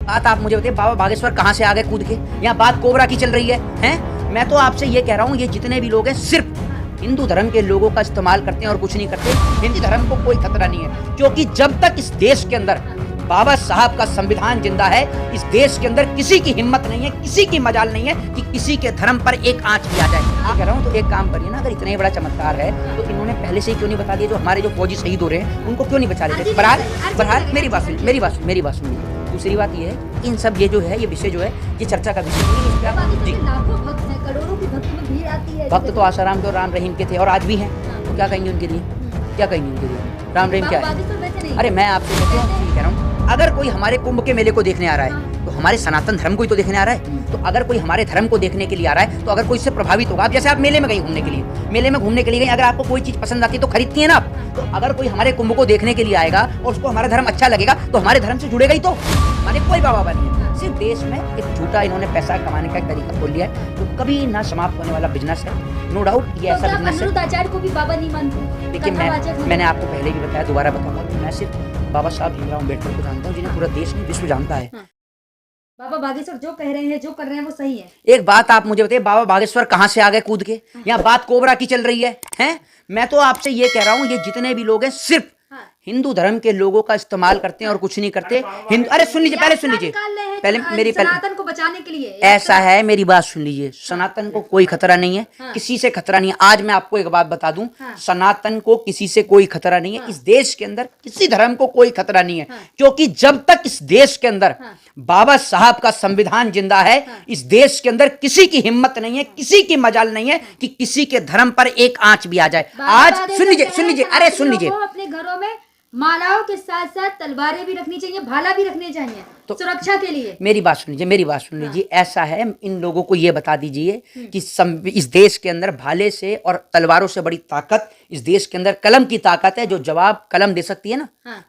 बात आप मुझे बताइए, बाबा बागेश्वर कहाँ से आ गए कूद के? यहाँ बात कोबरा की चल रही है, हैं? मैं तो आपसे ये कह रहा हूँ, ये जितने भी लोग हैं सिर्फ हिंदू धर्म के लोगों का इस्तेमाल करते हैं और कुछ नहीं करते। हिंदू धर्म को कोई खतरा नहीं है, क्योंकि जब तक इस देश के अंदर बाबा साहब का संविधान जिंदा है, इस देश के अंदर किसी की हिम्मत नहीं है, किसी की मजाल नहीं है कि किसी के धर्म पर एक आंच भी आ जाए। मैं कह रहा हूँ तो एक काम करिए ना, अगर इतना ही बड़ा चमत्कार है तो इन्होंने पहले से ही क्यों नहीं बता दिया? जो हमारे जो फौजी शहीद हो रहे हैं उनको क्यों नहीं बचा लेते? बहरहाल मेरी बात सुनिए। दूसरी बात ये है, इन सब ये जो है, ये विषय जो है, ये चर्चा का विषय नहीं है। जी, भक्त तो आसाराम के और राम रहीम के थे और आज भी हैं, तो क्या कहेंगे उनके लिए? क्या कहेंगे उनके लिए? राम रहीम क्या है? अरे मैं आपसे कह रहा हूँ, अगर कोई हमारे कुंभ के मेले को देखने आ रहा है तो हमारे सनातन धर्म को ही तो देखने आ रहा है। तो अगर कोई हमारे धर्म को देखने के लिए आ रहा है तो अगर कोई इससे प्रभावित होगा, आप जैसे आप मेले में गई घूमने के लिए, गई, अगर आपको कोई चीज पसंद आती है तो खरीदती है ना आप। तो अगर कोई हमारे कुंभ को देखने के लिए आएगा और उसको हमारा धर्म अच्छा लगेगा तो हमारे धर्म से जुड़ेगा ही। तो हमारे कोई बाबा नहीं है, सिर्फ देश में एक झूठा इन्होंने पैसा कमाने का एक तरीका खोल लिया है, जो कभी ना समाप्त होने वाला बिजनेस है। नो डाउट ये ऐसा बिजनेस है। आचार्य को भी बाबा नहीं मानते। देखिए, मैंने आपको पहले भी बताया, दोबारा बताऊंगा, मैं सिर्फ बाबा साहब भीमराव अम्बेडकर को जानता हूँ, जिन्हें पूरा देश नहीं विश्व जानता है। बाबा बागेश्वर जो कह रहे हैं, जो कर रहे हैं वो सही है। एक बात आप मुझे बताइए, बाबा बागेश्वर कहाँ से आ गए कूद के? यहाँ बात कोबरा की चल रही है, हैं? मैं तो आपसे ये कह रहा हूँ, ये जितने भी लोग हैं सिर्फ हिंदू धर्म के लोगों का इस्तेमाल करते हैं और कुछ नहीं करते। हिंदू, अरे सुन लीजिए, पहले मेरी सनातन को बचाने के लिए ऐसा है, मेरी बात सुन लीजिए। सनातन को कोई खतरा नहीं है, किसी से खतरा नहीं है। आज मैं आपको एक बात बता दूं, सनातन को किसी से कोई खतरा नहीं है। इस देश के अंदर किसी धर्म को कोई खतरा नहीं है, क्योंकि जब तक इस देश के अंदर बाबा साहब का संविधान जिंदा है, इस देश के अंदर किसी की हिम्मत नहीं है, किसी की मजाल नहीं है कि किसी के धर्म पर एक आंच भी आ जाए। आज सुन लीजिए, अरे सुन लीजिए, अपने घरों में मालाओं के साथ साथ तलवारें भी रखनी चाहिए, भाला भी रखने चाहिए, तो सुरक्षा के लिए। मेरी बात सुन लीजिए, ऐसा है, इन लोगों को ये बता दीजिए कि इस देश के अंदर भाले से और तलवारों से बड़ी ताकत इस देश के अंदर कलम की ताकत है। जो जवाब कलम दे सकती है ना,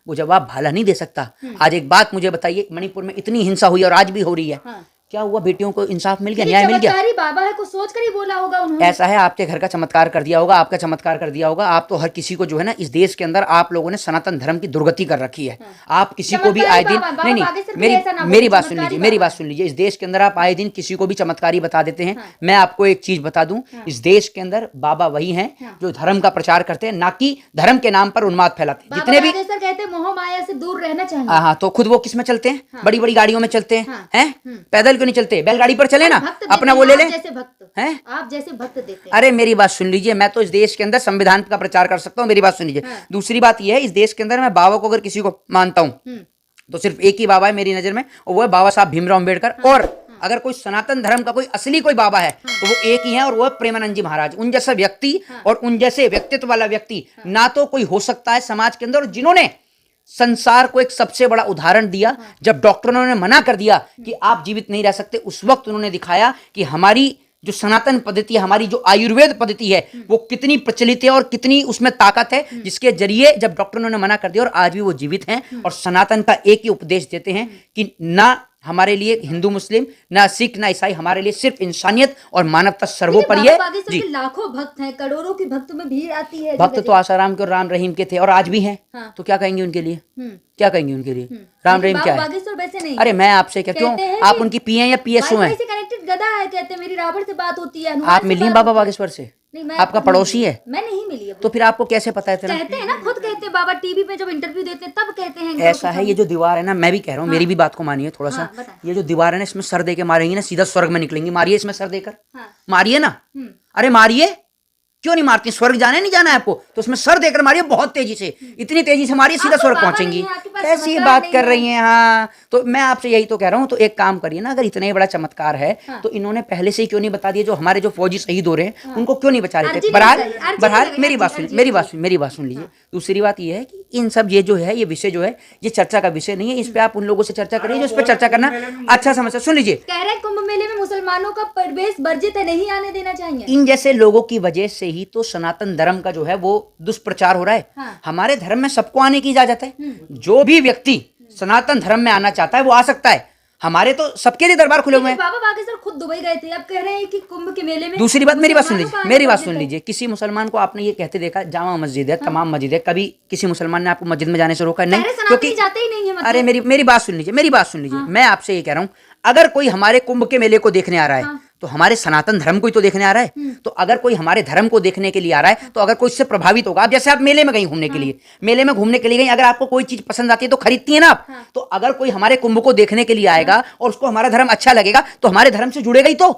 वो जवाब भाला नहीं दे सकता। आज एक बात मुझे बताइए, मणिपुर में इतनी हिंसा हुई और आज भी हो रही है, क्या हुआ? बेटियों को इंसाफ मिल गया, न्याय मिल गया? बाबा है, कुछ सोच कर ही बोला होगा उन्होंने। ऐसा है, आपके घर का चमत्कार कर दिया होगा, आपका चमत्कार कर दिया होगा। आप तो हर किसी को जो है ना, इस देश के अंदर आप लोगों ने सनातन धर्म की दुर्गति कर रखी है। आप किसी को भी आए दिन नहीं, मेरी बात सुन लीजिए, इस देश के अंदर आप आए दिन किसी को भी चमत्कारी बता देते हैं। मैं आपको एक चीज बता दूं, इस देश के अंदर बाबा वही हैं जो धर्म का प्रचार करते हैं, ना कि धर्म के नाम पर उन्माद फैलाते हैं। जितने भी कहते हैं मोह माया से दूर रहना चाहिए। हाँ, तो खुद वो किस में चलते हैं? बड़ी बड़ी गाड़ियों में चलते हैं, पैदल क्यों नहीं चलते? बैलगाड़ी पर चले ना, अपना वो ले लें। हैं? आप जैसे भक्त देते हैं। अरे मेरी बात सुन लीजिए, मैं तो इस देश के अंदर संविधान का प्रचार कर सकता हूँ। मेरी बात सुन लीजिए। दूसरी बात यह है, इस देश के अंदर मैं बाबा को अगर किसी को मानता हूँ तो सिर्फ एक ही बाबा है मेरी नजर में, और वो है बाबा साहब भीमराव अम्बेडकर। और अगर कोई सनातन धर्म का कोई असली कोई बाबा है तो वो एक ही है, और वो है प्रेमानंद जी महाराज। उन जैसा व्यक्ति और उन जैसे व्यक्तित्व वाला व्यक्ति ना तो कोई हो सकता है समाज के अंदर, जिन्होंने संसार को एक सबसे बड़ा उदाहरण दिया। जब डॉक्टरों ने मना कर दिया कि आप जीवित नहीं रह सकते, उस वक्त उन्होंने दिखाया कि हमारी जो सनातन पद्धति है, हमारी जो आयुर्वेद पद्धति है, वो कितनी प्रचलित है और कितनी उसमें ताकत है, जिसके जरिए जब डॉक्टरों ने मना कर दिया और आज भी वो जीवित हैं और सनातन का एक ही उपदेश देते हैं कि ना हमारे लिए हिंदू मुस्लिम, ना सिख, ना ईसाई, हमारे लिए सिर्फ इंसानियत और मानवता सर्वोपरि है। जी, लाखों भक्त हैं, करोड़ों की भक्तों में भीड़ आती है। भक्त तो आसाराम के और राम रहीम के थे और आज भी हैं, तो क्या कहेंगे उनके लिए? क्या कहेंगे उनके लिए? राम रहीम क्या है? अरे मैं आपसे क्या, क्यों आप उनकी पीए या पीएसओ हैं? गधा है, कहते हैं मेरी रावण से बात होती है। आप मिली हैं बाबा बागेश्वर से? आपका पड़ोसी है? मैं नहीं मिली। तो फिर आपको कैसे पता है? कहते हैं ना, खुद कहते हैं बाबा, टीवी पे जब इंटरव्यू देते हैं तब कहते हैं। ऐसा है, ये जो दीवार है ना, मैं भी कह रहा हूँ, मेरी भी बात को मानिए थोड़ा सा। ये जो दीवार है ना, इसमें सर दे के मारेंगे ना, सीधा स्वर्ग में निकलेंगी। मारिए इसमें सर देकर, मारिए ना। अरे मारिए, क्यों नहीं मारती? स्वर्ग जाने नहीं जाना है आपको तो उसमें सर देकर मारिए, बहुत तेजी से, इतनी तेजी से मारिए, सीधा स्वर्ग पहुंचेंगी। कैसी बात कर रही हैं? हाँ, तो मैं आपसे यही तो कह रहा हूँ, तो एक काम करिए ना, अगर इतना ही बड़ा चमत्कार है तो इन्होंने पहले से ही क्यों नहीं बता दिया? जो हमारे जो फौजी शहीद हो रहे हैं उनको क्यों नहीं बचा लेते? बहरहाल मेरी बात सुन लीजिए। दूसरी बात यह है कि इन सब ये जो है, ये विषय जो है, ये चर्चा का विषय नहीं है। इस पे आप उन लोगों से चर्चा करिए जो इस पर चर्चा करना अच्छा समझता। सुन लीजिए, कह रहे कुंभ मेले में मुसलमानों का प्रवेश वर्जित है, नहीं आने देना चाहिए। इन जैसे लोगों की वजह से ही तो सनातन धर्म का जो है वो दुष्प्रचार हो रहा है। हमारे धर्म में सबको आने की इजाजत है। जो भी व्यक्ति सनातन धर्म में आना चाहता है वो आ सकता है। हमारे तो सबके लिए दरबार खुले हुए हैं। बाबा बागेश्वर खुद दुबई गए थे, अब कह रहे हैं कि कुंभ के मेले में। दूसरी बात, मेरी बात सुन मुसलमानों लीजिए, का मेरी आना बात बाधित सुन है। लीजिए, किसी मुसलमान को आपने ये कहते देखा जामा मस्जिद है, तमाम मस्जिद है, कभी किसी मुसलमान ने आपको मस्जिद में जाने से रोका? नहीं, पहले सनातनी जाते ही नहीं है, मतलब। अरे मेरी बात सुन लीजिए, मेरी बात सुन लीजिए, मैं आपसे ये कह रहा हूँ, अगर कोई हमारे कुंभ के मेले को देखने आ रहा है तो हमारे सनातन धर्म को ही तो देखने आ रहा है। तो अगर कोई हमारे धर्म को देखने के लिए आ रहा है तो अगर कोई इससे प्रभावित होगा, आप जैसे आप मेले में गई घूमने के लिए, मेले में घूमने के लिए गई, अगर आपको कोई चीज पसंद आती है तो खरीदती है ना आप। तो अगर कोई हमारे कुंभ को देखने के लिए आएगा और उसको हमारा धर्म अच्छा लगेगा तो हमारे धर्म से जुड़ेगा ही, तो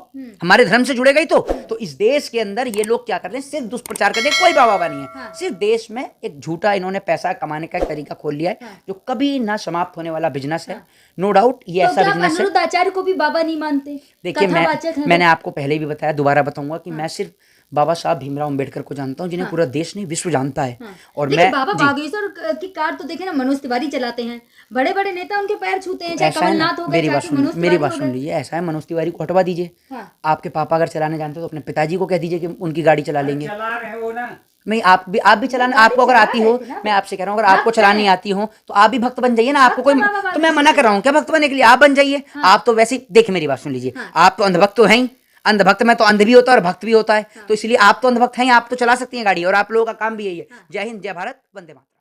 हमारे धर्म से जुड़ेगा ही। तो इस देश के अंदर ये लोग क्या कर रहे हैं, सिर्फ दुष्प्रचार कर रहे हैं, कोई बाबा नहीं है। सिर्फ देश में एक झूठा इन्होंने पैसा कमाने का एक तरीका खोल लिया है जो कभी ना समाप्त होने वाला बिजनेस है। नो डाउट ये तो ऐसा क्या बिजनेस है। अनिरुद्ध आचार्य को भी बाबा नहीं मानते? देखिए, कथावाचक हैं मैंने वो। आपको पहले भी बताया, दोबारा बताऊंगा कि मैं सिर्फ बाबा साहब भीमराव अंबेडकर को जानता हूँ, जिन्हें पूरा देश नहीं विश्व जानता है। और लेकिन मैं बाबा जी, बागेश्वर की कार तो देखे ना, मनोज तिवारी चलाते हैं, बड़े बड़े नेता उनके पैर छूते हैं, चाहे ऐसा है ना, कमलनाथ हो गए, मेरी बात चाहे मनोज सुन, मेरी तिवारी बात हो सुन गए। लीजिए, ऐसा है, मनोज तिवारी को हटवा दीजिए। हाँ। आपके पापा अगर चलाने जानते हो तो अपने पिताजी को कह दीजिए कि उनकी गाड़ी चला लेंगे। चला रहे हो ना। नहीं, आप भी चलाना, आपको अगर आती हो, मैं आपसे कह रहा हूँ, अगर आपको चलानी आती हो तो आप भी भक्त बन जाइए ना। आपको कोई, तो मैं मना कर रहा हूँ क्या भक्त बनने के लिए? आप बन जाइए। आप तो वैसे, देखिए मेरी बात सुन लीजिए, आप तो अंधभक्त तो हैं ही, अंधभक्त में तो अंध भी होता है और भक्त भी होता है, तो इसलिए आप तो अंधभक्त हैं, आप तो चला सकती हैं गाड़ी, और आप लोगों का काम भी यही है। जय हिंद, जय भारत, वंदे मातरम।